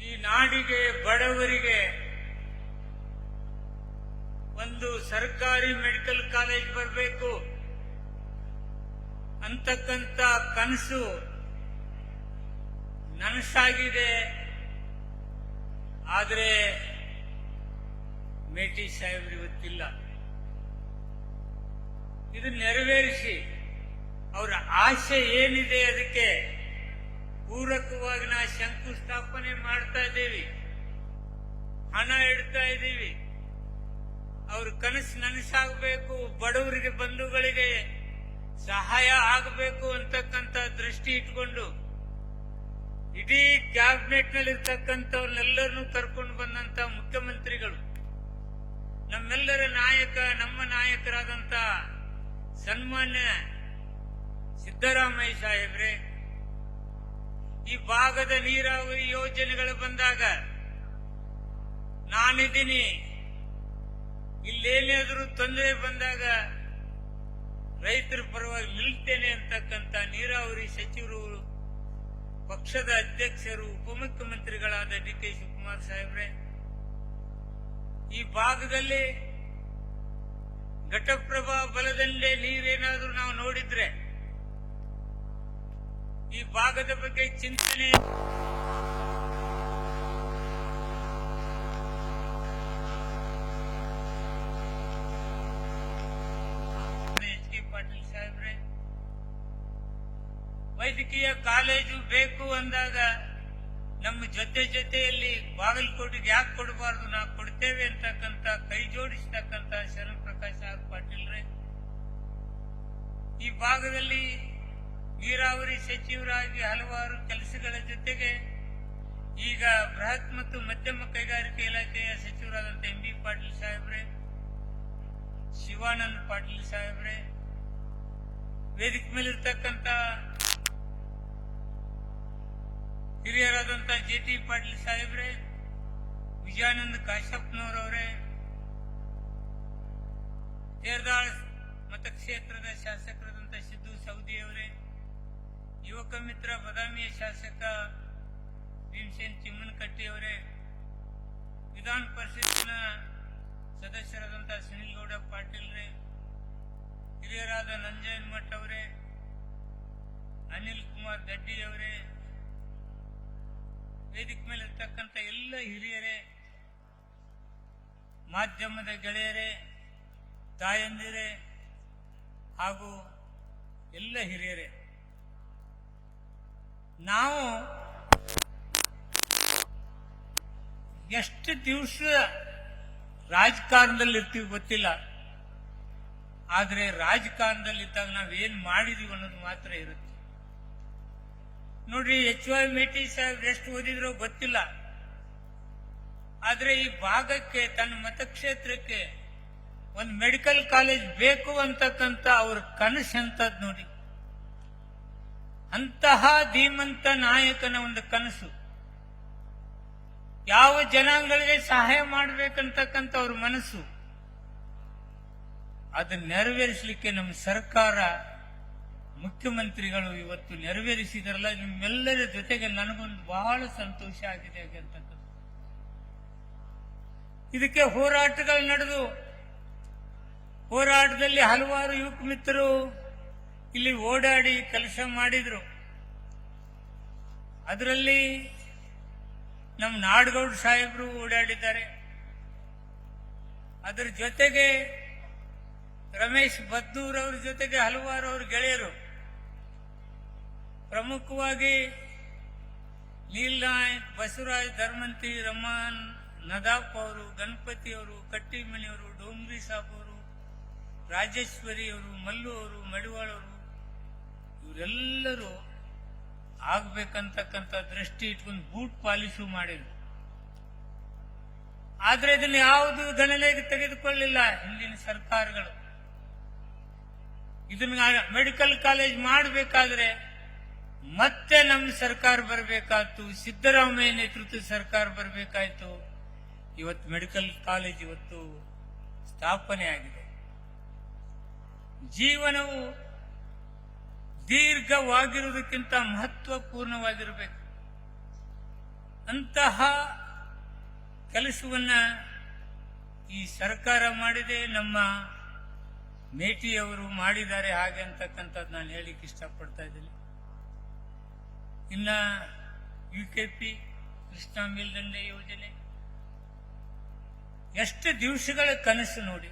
ಈ ನಾಡಿಗೆ ಬಡವರಿಗೆ ಒಂದು ಸರ್ಕಾರಿ ಮೆಡಿಕಲ್ ಕಾಲೇಜ್ ಬರಬೇಕು ಅಂತಕ್ಕಂಥ ಕನಸು ನನಸಾಗಿದೆ. ಆದರೆ ಮೇಟಿ ಸಾಹೇಬ್ರು ಇವತ್ತಿಲ್ಲ. ಇದು ನೆರವೇರಿಸಿ ಅವರ ಆಶೆ ಏನಿದೆ ಅದಕ್ಕೆ ಪೂರಕವಾಗಿ ನಾವು ಶಂಕುಸ್ಥಾಪನೆ ಮಾಡ್ತಾ ಇದ್ದೀವಿ, ಹಣ ಇಡ್ತಾ ಇದ್ದೀವಿ. ಅವ್ರ ಕನಸು ನನಸಾಗಬೇಕು, ಬಡವರಿಗೆ ಬಂಧುಗಳಿಗೆ ಸಹಾಯ ಆಗಬೇಕು ಅಂತಕ್ಕಂಥ ದೃಷ್ಟಿ ಇಟ್ಕೊಂಡು ಇಡೀ ಕ್ಯಾಬಿನೆಟ್ ನಲ್ಲಿ ಇರ್ತಕ್ಕಂಥವ್ರನ್ನೆಲ್ಲರನ್ನೂ ಕರ್ಕೊಂಡು ಬಂದಂತ ಮುಖ್ಯಮಂತ್ರಿಗಳು, ನಮ್ಮೆಲ್ಲರ ನಾಯಕ, ನಮ್ಮ ನಾಯಕರಾದಂತ ಸನ್ಮಾನ್ಯ ಸಿದ್ದರಾಮಯ್ಯ ಸಾಹೇಬ್ರೆ, ಈ ಭಾಗದ ನೀರಾವರಿ ಯೋಜನೆಗಳು ಬಂದಾಗ ನಾನಿದ್ದೀನಿ, ಇಲ್ಲೇನಾದರೂ ತೊಂದರೆ ಬಂದಾಗ ರೈತರ ಪರವಾಗಿ ನಿಲ್ತೇನೆ ಅಂತಕ್ಕಂಥ ನೀರಾವರಿ ಸಚಿವರು, ಪಕ್ಷದ ಅಧ್ಯಕ್ಷರು, ಉಪಮುಖ್ಯಮಂತ್ರಿಗಳಾದ ಡಿ.ಕೆ. ಶಿವಕುಮಾರ್ ಸಾಹೇಬ್ರೆ, ಈ ಭಾಗದಲ್ಲಿ ಘಟಪ್ರಭಾ ಬಲದಂಡೆ ನೀರೇನಾದ್ರೂ ನಾವು ನೋಡಿದ್ರೆ ಈ ಭಾಗದ ಬಗ್ಗೆ ಚಿಂತನೆ ಎಚ್.ಕೆ. ಪಾಟೀಲ್ ಸಾಹೇಬ್ರೆ, ವೈದ್ಯಕೀಯ ಕಾಲೇಜು ಬೇಕು ಅಂದಾಗ ನಮ್ಮ ಜೊತೆಯಲ್ಲಿ ಬಾಗಲಕೋಟೆಗೆ ಯಾಕೆ ಕೊಡಬಾರ್ದು, ನಾವು ಕೊಡ್ತೇವೆ ಅಂತಕ್ಕಂಥ ಕೈ ಜೋಡಿಸತಕ್ಕಂಥ ಶರಣ್ ಪ್ರಕಾಶ್ ಆರ್ ಪಾಟೀಲ್ರೆ, ಈ ಭಾಗದಲ್ಲಿ ನೀರಾವರಿ ಸಚಿವರಾಗಿ ಹಲವಾರು ಕೆಲಸಗಳ ಜೊತೆಗೆ ಈಗ ಬೃಹತ್ ಮತ್ತು ಮಧ್ಯಮ ಕೈಗಾರಿಕೆ ಇಲಾಖೆಯ ಸಚಿವರಾದಂಥ ಎಂ.ಬಿ. ಪಾಟೀಲ್ ಸಾಹೇಬ್ರೆ, ಶಿವಾನಂದ ಪಾಟೀಲ್ ಸಾಹೇಬ್ರೆ, ವೇದಿಕೆ ಮೇಲಿರ್ತಕ್ಕಂಥ ಹಿರಿಯರಾದಂಥ ಜೆ.ಟಿ. ಪಾಟೀಲ್ ಸಾಹೇಬ್ರೆ, ವಿಜಯಾನಂದ ಕಾಶ್ಯಪ್ನವರವರೇ, ತೇರದಾಳ್ ಮತಕ್ಷೇತ್ರದ ಶಾಸಕರಾದಂಥ ಸಿದ್ದು ಸವದಿಯವರೇ, ಯುವಕ ಮಿತ್ರ ಬದಾಮಿಯ ಶಾಸಕ ಭೀಮಸೇನ್ ಚಿಮ್ಮನಕಟ್ಟಿಯವರೇ, ವಿಧಾನ ಪರಿಷತ್ನ ಸದಸ್ಯರಾದಂಥ ಸುನಿಲ್ ಗೌಡ ಪಾಟೀಲ್ರೇ, ಹಿರಿಯರಾದ ನಂಜಯನ್ ಮಠ್ ಅವರೇ, ಅನಿಲ್ ಕುಮಾರ್ ದಡ್ಡಿಯವರೇ, ವೇದಿಕೆ ಮೇಲೆ ಇರ್ತಕ್ಕಂಥ ಎಲ್ಲ ಹಿರಿಯರೇ, ಮಾಧ್ಯಮದ ಗೆಳೆಯರೇ, ತಾಯಂದಿರೇ ಹಾಗೂ ಎಲ್ಲ ಹಿರಿಯರೇ, ನಾವು ಎಷ್ಟು ದಿವಸ ರಾಜಕಾರಣದಲ್ಲಿ ಇರ್ತೀವಿ ಗೊತ್ತಿಲ್ಲ, ಆದರೆ ರಾಜಕಾರಣದಲ್ಲಿದ್ದಾಗ ನಾವೇನ್ ಮಾಡಿದೀವಿ ಅನ್ನೋದು ಮಾತ್ರ ಇರುತ್ತೆ. ನೋಡ್ರಿ, ಎಚ್.ವೈ. ಮೇಟಿ ಸಾಹೇಬ್ ಎಷ್ಟು ಓದಿದ್ರೋ ಗೊತ್ತಿಲ್ಲ, ಆದ್ರೆ ಈ ಭಾಗಕ್ಕೆ, ತನ್ನ ಮತಕ್ಷೇತ್ರಕ್ಕೆ ಒಂದು ಮೆಡಿಕಲ್ ಕಾಲೇಜ್ ಬೇಕು ಅಂತಕ್ಕಂಥ ಅವ್ರ ಕನಸು ಅಂತದ್ ನೋಡಿ. ಅಂತಹ ಧೀಮಂತ ನಾಯಕನ ಒಂದು ಕನಸು, ಯಾವ ಜನಾಂಗಗಳಿಗೆ ಸಹಾಯ ಮಾಡಬೇಕಂತಕ್ಕಂಥ ಅವ್ರ ಮನಸ್ಸು, ಅದನ್ನ ನೆರವೇರಿಸಲಿಕ್ಕೆ ನಮ್ಮ ಸರ್ಕಾರ, ಮುಖ್ಯಮಂತ್ರಿಗಳು ಇವತ್ತು ನೆರವೇರಿಸಿದಾರಲ್ಲ. ನಿಮ್ಮೆಲ್ಲರ ಜೊತೆಗೆ ನನಗೊಂದು ಬಹಳ ಸಂತೋಷ ಆಗಿದೆ ಅಂತಕ್ಕಂಥ. ಇದಕ್ಕೆ ಹೋರಾಟಗಳು ನಡೆದು, ಹೋರಾಟದಲ್ಲಿ ಹಲವಾರು ಯುವಕ ಮಿತ್ರರು ಇಲ್ಲಿ ಓಡಾಡಿ ಕೆಲಸ ಮಾಡಿದ್ರು. ಅದರಲ್ಲಿ ನಮ್ಮ ನಾಡಗೌಡ ಸಾಹೇಬರು ಓಡಾಡಿದ್ದಾರೆ. ಅದರ ಜೊತೆಗೆ ರಮೇಶ್ ಬದ್ದೂರ್ ಅವ್ರ ಜೊತೆಗೆ ಹಲವಾರು ಅವ್ರ ಗೆಳೆಯರು, ಪ್ರಮುಖವಾಗಿ ನೀಲ್ ನಾಯಕ್, ಬಸವರಾಜ್ ಧರ್ಮಂತಿ, ರಮಾನ್ ನದಾಫ್ ಅವರು, ಗಣಪತಿ ಅವರು, ಕಟ್ಟಿಮಣಿಯವರು, ಡೋಂಗ್ರಿ ಸಾಬ್ ಅವರು, ರಾಜೇಶ್ವರಿ ಅವರು, ಮಲ್ಲು ಅವರು, ಮಡಿವಾಳ್ ಅವರು, ಇವರೆಲ್ಲರೂ ಆಗ್ಬೇಕಂತಕ್ಕಂಥ ದೃಷ್ಟಿ ಇಟ್ಕೊಂಡು ಬೂಟ್ ಪಾಲಿಸು ಮಾಡಿದ್ರು. ಆದ್ರೆ ಇದನ್ನು ಯಾವುದು ಗಣನೆಗೆ ತೆಗೆದುಕೊಳ್ಳಿಲ್ಲ ಹಿಂದಿನ ಸರ್ಕಾರಗಳು. ಇದನ್ನ ಮೆಡಿಕಲ್ ಕಾಲೇಜ್ ಮಾಡಬೇಕಾದ್ರೆ ಮತ್ತೆ ನಮ್ಮ ಸರ್ಕಾರ ಬರಬೇಕಾಯ್ತು, ಸಿದ್ದರಾಮಯ್ಯ ನೇತೃತ್ವದ ಸರ್ಕಾರ ಬರಬೇಕಾಯ್ತು. ಇವತ್ತು ಮೆಡಿಕಲ್ ಕಾಲೇಜ್ ಇವತ್ತು ಸ್ಥಾಪನೆ ಆಗಿದೆ. ಜೀವನವು ದೀರ್ಘವಾಗಿರುವುದಕ್ಕಿಂತ ಮಹತ್ವಪೂರ್ಣವಾಗಿರಬೇಕು. ಅಂತಹ ಕೆಲಸವನ್ನ ಈ ಸರ್ಕಾರ ಮಾಡಿದೆ, ನಮ್ಮ ಮೇಟಿಯವರು ಮಾಡಿದ್ದಾರೆ ಹಾಗೆ ಅಂತಕ್ಕಂಥದ್ದು ನಾನು ಹೇಳಿಕ್ಕೆ ಇಷ್ಟಪಡ್ತಾ ಇದ್ದೀನಿ. ಇನ್ನ UKP ಕೃಷ್ಣಾ ಮೇಲ್ದಂಡೆ ಯೋಜನೆ ಎಷ್ಟು ದಿವಸಗಳ ಕನಸು ನೋಡಿ.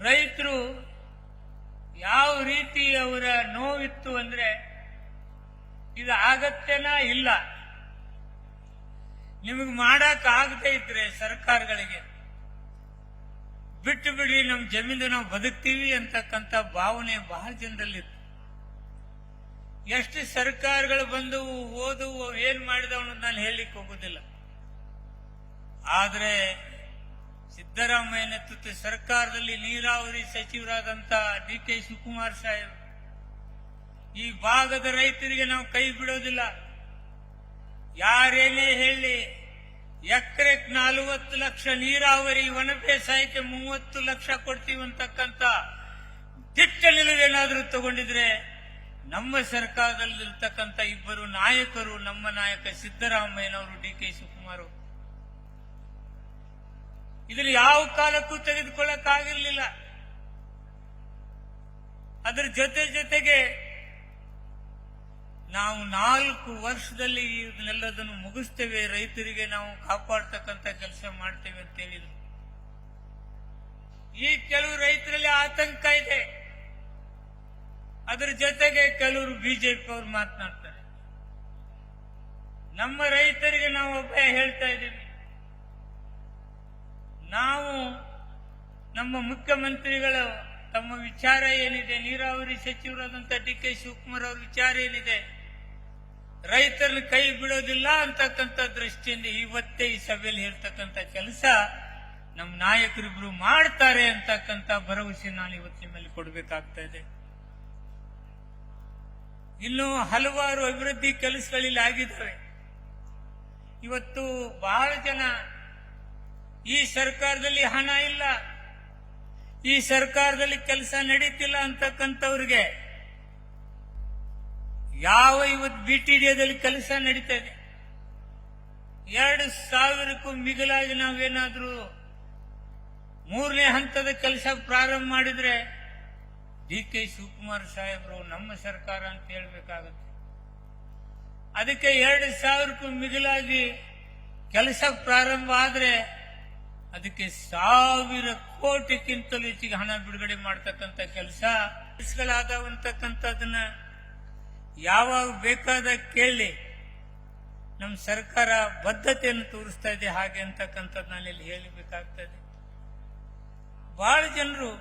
ರೈತರು ಯಾವ ರೀತಿ ಅವರ ನೋವಿತ್ತು ಅಂದ್ರೆ ಇದು ಆಗತ್ತೇನಾ ಇಲ್ಲ, ನಿಮಗೆ ಮಾಡಕ್ ಆಗದೆ ಇದ್ರೆ ಸರ್ಕಾರಗಳಿಗೆ ಬಿಟ್ಟು ಬಿಡಿ, ನಮ್ಮ ಜಮೀನು ನಾವು ಬದುಕ್ತೀವಿ ಅಂತಕ್ಕಂಥ ಭಾವನೆ ಬಹಳ ಜನರಲ್ಲಿತ್ತು. ಎಷ್ಟು ಸರ್ಕಾರಗಳು ಬಂದವು ಓದುವು ಏನ್ ಮಾಡಿದವನು ನಾನು ಹೇಳಲಿಕ್ಕೆ ಹೋಗುದಿಲ್ಲ. ಆದ್ರೆ ಸಿದ್ದರಾಮಯ್ಯ ನೇತೃತ್ವ ಸರ್ಕಾರದಲ್ಲಿ ನೀರಾವರಿ ಸಚಿವರಾದಂತ DK ಶಿವಕುಮಾರ್ ಸಾಹೇಬ್ ಈ ಭಾಗದ ರೈತರಿಗೆ ನಾವು ಕೈ ಬಿಡೋದಿಲ್ಲ, ಯಾರೇನೇ ಹೇಳಿ ಎಕರೆಕ್ 40 ಲಕ್ಷ ನೀರಾವರಿ, ಒಣ ಬೇಸಾಯಕ್ಕೆ 30 ಲಕ್ಷ ಕೊಡ್ತೀವಿ ಅಂತಕ್ಕಂಥ ದಿಟ್ಟ ನಿಲುವೇನಾದ್ರೂ ತಗೊಂಡಿದ್ರೆ ನಮ್ಮ ಸರ್ಕಾರದಲ್ಲಿರ್ತಕ್ಕಂಥ ಇಬ್ಬರು ನಾಯಕರು, ನಮ್ಮ ನಾಯಕ ಸಿದ್ದರಾಮಯ್ಯನವರು, DK ಶಿವಕುಮಾರ್ ಅವರು, ಇದನ್ನು ಯಾವ ಕಾಲಕ್ಕೂ ತೆಗೆದುಕೊಳ್ಳಕ್ಕಾಗಿರ್ಲಿಲ್ಲ. ಅದರ ಜೊತೆಗೆ ನಾವು 4 ವರ್ಷದಲ್ಲಿ ಇದನ್ನೆಲ್ಲದನ್ನು ಮುಗಿಸ್ತೇವೆ, ರೈತರಿಗೆ ನಾವು ಕಾಪಾಡ್ತಕ್ಕಂಥ ಕೆಲಸ ಮಾಡ್ತೇವೆ ಅಂತ ಹೇಳಿದ್ರು. ಈ ಕೆಲವು ರೈತರಲ್ಲಿ ಆತಂಕ ಇದೆ. ಅದರ ಜೊತೆಗೆ ಕೆಲವರು BJP ಅವರು ಮಾತನಾಡ್ತಾರೆ. ನಮ್ಮ ರೈತರಿಗೆ ನಾವು ಒಬ್ಬ ಹೇಳ್ತಾ ಇದ್ದೀವಿ, ನಾವು ನಮ್ಮ ಮುಖ್ಯಮಂತ್ರಿಗಳು ತಮ್ಮ ವಿಚಾರ ಏನಿದೆ, ನೀರಾವರಿ ಸಚಿವರಾದಂತ DK ಶಿವಕುಮಾರ್ ಅವ್ರ ವಿಚಾರ ಏನಿದೆ, ರೈತರನ್ನ ಕೈ ಬಿಡೋದಿಲ್ಲ ಅಂತಕ್ಕಂಥ ದೃಷ್ಟಿಯಿಂದ ಇವತ್ತೇ ಈ ಸಭೆಯಲ್ಲಿ ಹೇಳ್ತಕ್ಕಂಥ ಕೆಲಸ ನಮ್ಮ ನಾಯಕರಿಬ್ರು ಮಾಡ್ತಾರೆ ಅಂತಕ್ಕಂಥ ಭರವಸೆ ನಾನು ಇವತ್ತು ನಿಮ್ಮಲ್ಲಿ ಕೊಡಬೇಕಾಗ್ತಾ ಇದೆ. ಇನ್ನು ಹಲವಾರು ಅಭಿವೃದ್ಧಿ ಕೆಲಸಗಳಲ್ಲಿ ಆಗಿದ್ದಾವೆ. ಇವತ್ತು ಬಹಳ ಜನ ಈ ಸರ್ಕಾರದಲ್ಲಿ ಹಣ ಇಲ್ಲ, ಈ ಸರ್ಕಾರದಲ್ಲಿ ಕೆಲಸ ನಡೀತಿಲ್ಲ ಅಂತಕ್ಕಂಥವ್ರಿಗೆ ಯಾವ ಇವತ್ತು BTDAದಲ್ಲಿ ಕೆಲಸ ನಡೀತಾ ಇದೆ, 2,000ಕ್ಕೂ ಮಿಗಿಲಾಗಿ ನಾವೇನಾದ್ರೂ 3ನೇ ಹಂತದ ಕೆಲಸ ಪ್ರಾರಂಭ ಮಾಡಿದ್ರೆ DK ಶಿವಕುಮಾರ್ ಸಾಹೇಬರು ನಮ್ಮ ಸರ್ಕಾರ ಅಂತ ಹೇಳ್ಬೇಕಾಗತ್ತೆ. ಅದಕ್ಕೆ 2,000ಕ್ಕೂ ಮಿಗಿಲಾಗಿ ಕೆಲಸ ಪ್ರಾರಂಭ ಆದ್ರೆ ಅದಕ್ಕೆ 1,000 ಕೋಟಿಗಿಂತಲೂ ಹೆಚ್ಚಿಗೆ ಹಣ ಬಿಡುಗಡೆ ಮಾಡತಕ್ಕಂಥ ಕೆಲಸಗಳಾದವಂತಕ್ಕಂಥದನ್ನ ಯಾವಾಗ ಬೇಕಾದ ಕೇಳಿ ನಮ್ಮ ಸರ್ಕಾರ ಬದ್ಧತೆಯನ್ನು ತೋರಿಸ್ತಾ ಇದೆ ಹಾಗೆ ಅಂತಕ್ಕಂಥದ್ದು ನಾನು ಇಲ್ಲಿ ಹೇಳಬೇಕಾಗ್ತಾ ಇದೆ. ಬಹಳ ಜನರು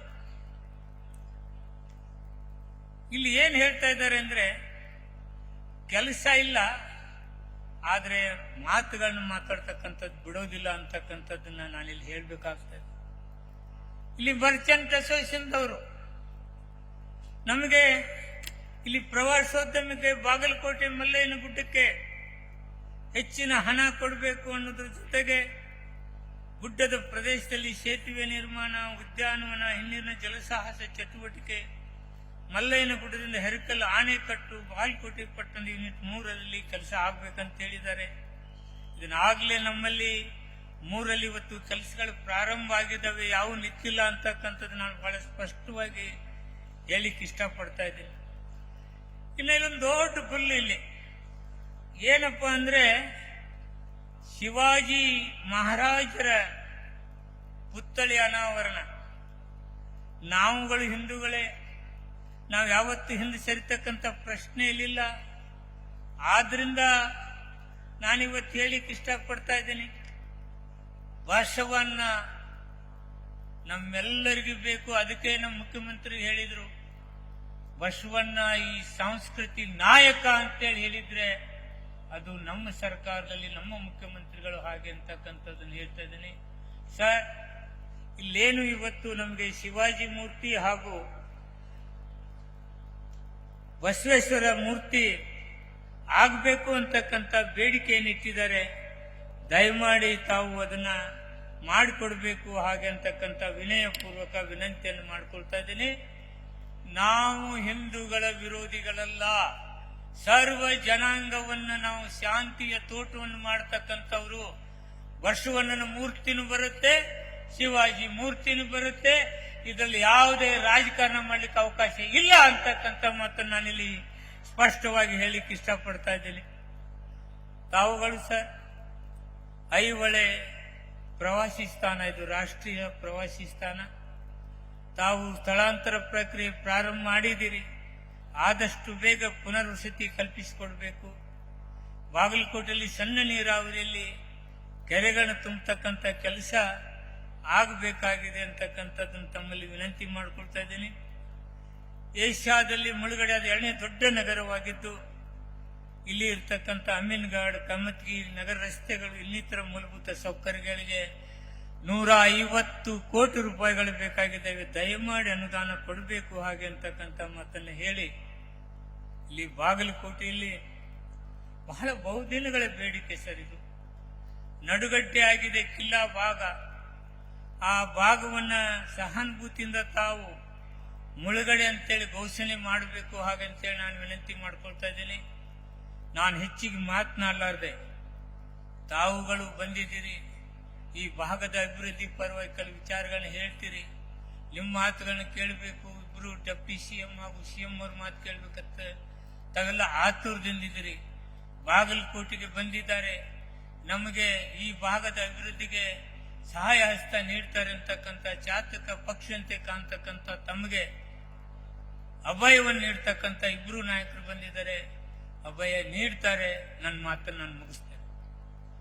ಇಲ್ಲಿ ಏನ್ ಹೇಳ್ತಾ ಇದ್ದಾರೆ ಅಂದ್ರೆ ಕೆಲಸ ಇಲ್ಲ, ಆದ್ರೆ ಮಾತುಗಳನ್ನು ಮಾತಾಡ್ತಕ್ಕಂಥದ್ದು ಬಿಡೋದಿಲ್ಲ ಅಂತಕ್ಕಂಥದ್ದನ್ನ ನಾನಿಲ್ಲಿ ಹೇಳ್ಬೇಕಾಗ್ತದೆ. ಇಲ್ಲಿ ಮರ್ಚೆಂಟ್ ಅಸೋಸಿಯೇಷನ್ದವರು ನಮಗೆ ಇಲ್ಲಿ ಪ್ರವಾಸೋದ್ಯಮಕ್ಕೆ ಬಾಗಲಕೋಟೆ ಮಲ್ಲಯ್ಯನ ಗುಡ್ಡಕ್ಕೆ ಹೆಚ್ಚಿನ ಹಣ ಕೊಡಬೇಕು ಅನ್ನೋದ್ರ ಜೊತೆಗೆ ಗುಡ್ಡದ ಪ್ರದೇಶದಲ್ಲಿ ಸೇತುವೆ ನಿರ್ಮಾಣ, ಉದ್ಯಾನವನ, ಹಿನ್ನೀರಿನ ಜಲಸಾಹಸ ಚಟುವಟಿಕೆ, ಮಲ್ಲಯ್ಯನ ಗುಡ್ಡದಿಂದ ಹೆರಕಲ್ ಆಣೆಕಟ್ಟು, ಬಾಗಲಕೋಟೆ ಪಟ್ಟಣ ಯೂನಿಟ್ 3ರಲ್ಲಿ ಕೆಲಸ ಆಗ್ಬೇಕಂತ ಹೇಳಿದ್ದಾರೆ. ಇದನ್ನಾಗಲೇ ನಮ್ಮಲ್ಲಿ 3ರಲ್ಲಿ ಇವತ್ತು ಕೆಲಸಗಳು ಪ್ರಾರಂಭ ಆಗಿದ್ದಾವೆ, ಯಾವ ನಿಂತಿಲ್ಲ ಅಂತಕ್ಕಂಥದ್ದು ನಾನು ಬಹಳ ಸ್ಪಷ್ಟವಾಗಿ ಹೇಳಿಕ್ಕೆ ಇಷ್ಟಪಡ್ತಾ ಇದ್ದೀನಿ. ಇನ್ನು ಇಲ್ಲೊಂದು ದೊಡ್ಡ ಗುಲ್ಲು ಇಲ್ಲಿ ಏನಪ್ಪ ಅಂದ್ರೆ ಶಿವಾಜಿ ಮಹಾರಾಜರ ಪುತ್ಥಳಿ ಅನಾವರಣ. ನಾವುಗಳು ಹಿಂದೂಗಳೇ, ನಾವು ಯಾವತ್ತೂ ಹಿಂದೆ ಸರಿತಕ್ಕಂಥ ಪ್ರಶ್ನೆ ಇರಲಿಲ್ಲ. ಆದ್ರಿಂದ ನಾನಿವತ್ತು ಹೇಳಿಕ್ಕೆ ಇಷ್ಟಪಡ್ತಾ ಇದ್ದೀನಿ, ಬಸವಣ್ಣ ನಮ್ಮೆಲ್ಲರಿಗೂ ಬೇಕು. ಅದಕ್ಕೆ ನಮ್ಮ ಮುಖ್ಯಮಂತ್ರಿ ಹೇಳಿದ್ರು, ಬಸವಣ್ಣ ಈ ಸಂಸ್ಕೃತಿ ನಾಯಕ ಅಂತೇಳಿ ಹೇಳಿದ್ರೆ ಅದು ನಮ್ಮ ಸರ್ಕಾರದಲ್ಲಿ ನಮ್ಮ ಮುಖ್ಯಮಂತ್ರಿಗಳು ಹಾಗೆ ಅಂತಕ್ಕಂಥದ್ದನ್ನು ಹೇಳ್ತಾ ಇದ್ದೀನಿ. ಸರ್, ಇಲ್ಲೇನು ಇವತ್ತು ನಮಗೆ ಶಿವಾಜಿ ಮೂರ್ತಿ ಹಾಗೂ ಬಸವೇಶ್ವರ ಮೂರ್ತಿ ಆಗಬೇಕು ಅಂತಕ್ಕಂಥ ಬೇಡಿಕೆ ಏನಿಟ್ಟಿದ್ದಾರೆ, ದಯಮಾಡಿ ತಾವು ಅದನ್ನ ಮಾಡಿಕೊಡ್ಬೇಕು ಹಾಗೆ ಅಂತಕ್ಕಂಥ ವಿನಯಪೂರ್ವಕ ವಿನಂತಿಯನ್ನು ಮಾಡಿಕೊಳ್ತಾ ಇದ್ದೀನಿ. ನಾವು ಹಿಂದೂಗಳ ವಿರೋಧಿಗಳಲ್ಲ, ಸರ್ವ ಜನಾಂಗವನ್ನು ನಾವು ಶಾಂತಿಯ ತೋಟವನ್ನು ಮಾಡತಕ್ಕಂಥವ್ರು. ಬಸವಣ್ಣನ ಮೂರ್ತಿನೂ ಬರುತ್ತೆ, ಶಿವಾಜಿ ಮೂರ್ತಿನೂ ಬರುತ್ತೆ. ಇದರಲ್ಲಿ ಯಾವುದೇ ರಾಜಕಾರಣ ಮಾಡ್ಲಿಕ್ಕೆ ಅವಕಾಶ ಇಲ್ಲ ಅಂತಕ್ಕಂಥ ಮಾತನ್ನು ನಾನಿಲ್ಲಿ ಸ್ಪಷ್ಟವಾಗಿ ಹೇಳಿಕ್ಕೆ ಇಷ್ಟಪಡ್ತಾ ಇದ್ದೀನಿ. ತಾವುಗಳು ಸರ್, ಐಹೊಳೆ ಪ್ರವಾಸಿ ಸ್ಥಾನ, ಇದು ರಾಷ್ಟ್ರೀಯ ಪ್ರವಾಸಿ ಸ್ಥಾನ. ತಾವು ಸ್ಥಳಾಂತರ ಪ್ರಕ್ರಿಯೆ ಪ್ರಾರಂಭ ಮಾಡಿದಿರಿ. ಆದಷ್ಟು ಬೇಗ ಪುನರ್ವಸತಿ ಕಲ್ಪಿಸಿಕೊಡ್ಬೇಕು. ಬಾಗಲಕೋಟೆಯಲ್ಲಿ ಸಣ್ಣ ನೀರಾವರಿಯಲ್ಲಿ ಕೆರೆಗಳನ್ನು ತುಂಬತಕ್ಕಂಥ ಕೆಲಸ ಆಗಬೇಕಾಗಿದೆ ಅಂತಕ್ಕಂಥದ್ದನ್ನು ತಮ್ಮಲ್ಲಿ ವಿನಂತಿ ಮಾಡಿಕೊಳ್ತಾ ಇದ್ದೀನಿ. ಏಷ್ಯಾದಲ್ಲಿ ಮುಳುಗಡೆಯಾದ 2ನೇ ದೊಡ್ಡ ನಗರವಾಗಿದ್ದು, ಇಲ್ಲಿ ಇರ್ತಕ್ಕಂಥ ಅಮೀನ್ಗಢ, ಕಮತ್ಗಿರಿ ನಗರ ರಸ್ತೆಗಳು, ಇನ್ನಿತರ ಮೂಲಭೂತ ಸೌಕರ್ಯಗಳಿಗೆ 150 ಕೋಟಿ ರೂಪಾಯಿಗಳು ಬೇಕಾಗಿದ್ದಾವೆ. ದಯಮಾಡಿ ಅನುದಾನ ಕೊಡಬೇಕು ಹಾಗೆ ಅಂತಕ್ಕಂಥ ಮಾತನ್ನು ಹೇಳಿ, ಇಲ್ಲಿ ಬಾಗಲಕೋಟೆಯಲ್ಲಿ ಬಹಳ ಬಹುದಿನಗಳ ಬೇಡಿಕೆ ಸರ್, ಇದು ನಡುಗಡ್ಡೆ ಆಗಿದೆ ಕಿಲ್ಲಾ ಭಾಗ. ಆ ಭಾಗವನ್ನ ಸಹಾನುಭೂತಿಯಿಂದ ತಾವು ಮುಳುಗಡೆ ಅಂತೇಳಿ ಘೋಷಣೆ ಮಾಡಬೇಕು ಹಾಗಂತೇಳಿ ನಾನು ವಿನಂತಿ ಮಾಡ್ಕೊಳ್ತಾ ಇದ್ದೀನಿ. ನಾನು ಹೆಚ್ಚಿಗೆ ಮಾತನಾಡಲಾರ್ದೆ, ತಾವುಗಳು ಬಂದಿದ್ದೀರಿ, ಈ ಭಾಗದ ಅಭಿವೃದ್ಧಿ ಪರವಾಗಿ ಕೆಲವು ವಿಚಾರಗಳನ್ನ ಹೇಳ್ತೀರಿ. ನಿಮ್ಮ ಮಾತುಗಳನ್ನ ಕೇಳಬೇಕು. ಇಬ್ರು ಡೆಪ್ಟಿ ಸಿಎಂ ಹಾಗೂ ಸಿಎಂ ಅವ್ರ ಮಾತು ಕೇಳಬೇಕಂತ ತಾವೆಲ್ಲ ಆತುರದಿಂದಿದ್ದೀರಿ. ಬಾಗಲಕೋಟೆಗೆ ಬಂದಿದ್ದಾರೆ, ನಮಗೆ ಈ ಭಾಗದ ಅಭಿವೃದ್ಧಿಗೆ ಸಹಾಯ ಹಸ್ತ ನೀಡ್ತಾರೆ ಅಂತಕ್ಕಂಥ ಚಾತಕ ಪಕ್ಷಂತೆ ಕಾಣ್ತಕ್ಕಂಥ ತಮಗೆ ಅಭಯವನ್ನು ನೀಡ್ತಕ್ಕಂಥ ಇಬ್ರು ನಾಯಕರು ಬಂದಿದ್ದಾರೆ. ಅಭಯ ನೀಡ್ತಾರೆ. ನನ್ನ ಮಾತನ್ನು ನಾನು ಮುಗಿಸ್ತೇನೆ.